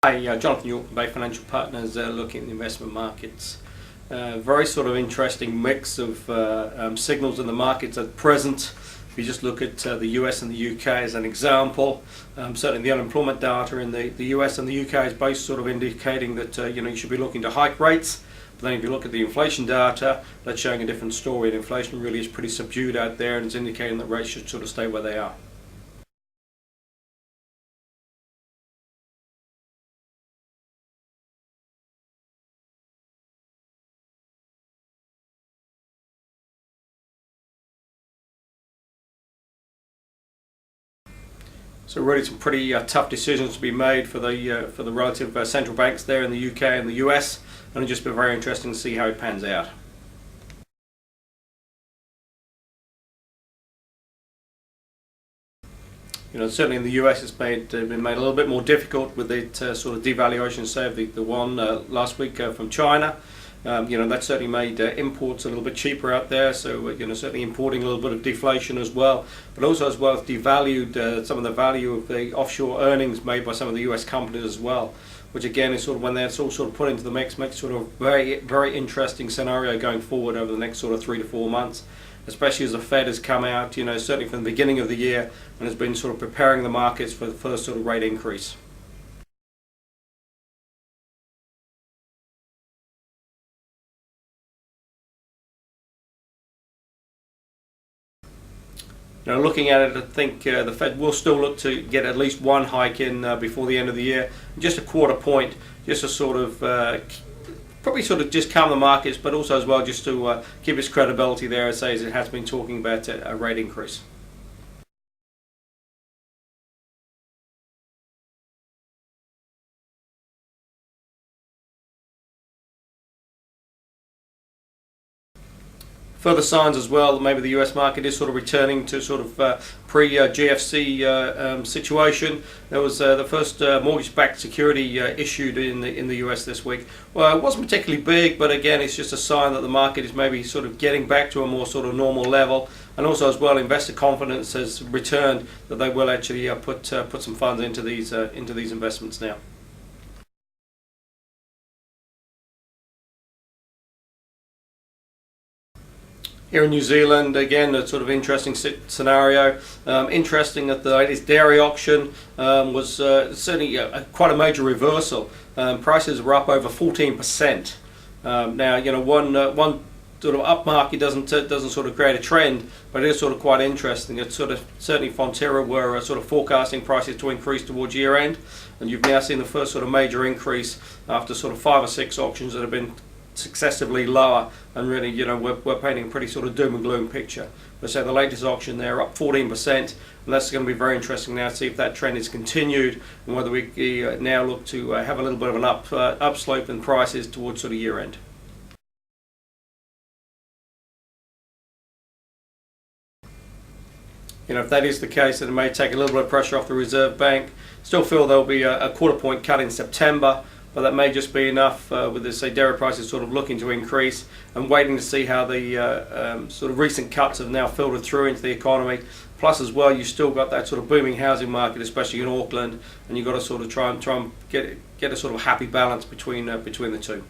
Hi, Jonathan York from Bay Financial Partners, looking at the investment markets. Very sort of interesting mix of signals in the markets at present. If you just look at the US and the UK as an example, certainly the unemployment data in the US and the UK is both sort of indicating that you should be looking to hike rates. But then if you look at the inflation data, that's showing a different story. And inflation really is pretty subdued out there, and it's indicating that rates should sort of stay where they are. So really some pretty tough decisions to be made for the relative central banks there in the UK and the US, and it'll just be very interesting to see how it pans out. Certainly in the US it's been made a little bit more difficult with the sort of devaluation, say, of the yuan last week from China. That certainly made imports a little bit cheaper out there, so certainly importing a little bit of deflation as well, but also as well devalued some of the value of the offshore earnings made by some of the US companies as well, which again is sort of, when that's all sort of put into the mix, makes sort of very interesting scenario going forward over the next sort of 3 to 4 months, especially as the Fed has come out, certainly from the beginning of the year, and has been sort of preparing the markets for the first sort of rate increase. Looking at it, I think the Fed will still look to get at least one hike in before the end of the year, just a quarter point, just to sort of probably sort of just calm the markets, but also as well just to keep its credibility there, as it has been talking about a rate increase. Further signs as well, maybe the US market is sort of returning to sort of pre-GFC situation. There was the first mortgage-backed security issued in the US this week. Well, it wasn't particularly big, but again, it's just a sign that the market is maybe sort of getting back to a more sort of normal level. And also as well, investor confidence has returned that they will actually put some funds into these investments now. Here in New Zealand, again, a sort of interesting scenario. Interesting that the latest dairy auction was certainly quite a major reversal. Prices were up over 14%. Now, one sort of up market doesn't sort of create a trend, but it is sort of quite interesting. It's sort of certainly Fonterra were sort of forecasting prices to increase towards year end, and you've now seen the first sort of major increase after sort of 5 or 6 auctions that have been successively lower, and really we're painting a pretty sort of doom and gloom picture. But so the latest auction there up 14%, and that's going to be very interesting now to see if that trend is continued, and whether we now look to have a little bit of an upslope in prices towards sort of year end. If that is the case, then it may take a little bit of pressure off the Reserve Bank. Still feel there'll be a quarter point cut in September, but that may just be enough with the dairy prices sort of looking to increase, and waiting to see how the sort of recent cuts have now filtered through into the economy. Plus as well, you've still got that sort of booming housing market, especially in Auckland, and you've got to sort of try and get a sort of happy balance between the two.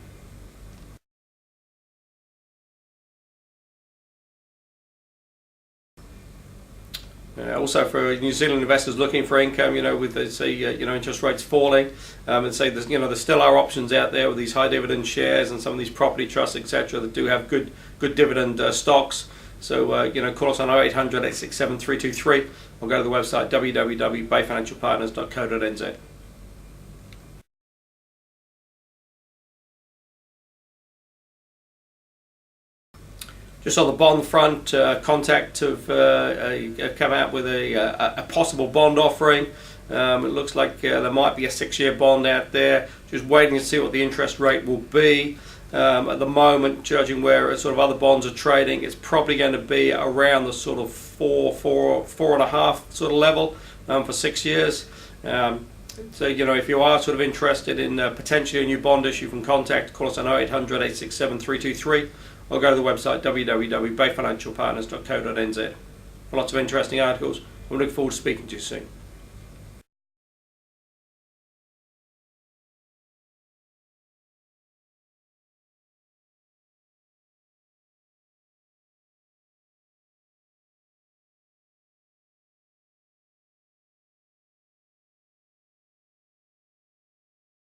Also for New Zealand investors looking for income, with interest rates falling, and there still are options out there with these high dividend shares and some of these property trusts, etc., that do have good dividend stocks. So call us on 0800 867 323, or go to the website www.bayfinancialpartners.co.nz. Just on the bond front, Contact have come out with a possible bond offering. It looks like there might be a 6-year bond out there. Just waiting to see what the interest rate will be. At the moment, judging where sort of other bonds are trading, it's probably going to be around the sort of 4.5 sort of level for 6 years. So if you are sort of interested in potentially a new bond issue from Contact, call us on 0800 867 323. Or go to the website www.bayfinancialpartners.co.nz for lots of interesting articles. We look forward to speaking to you soon.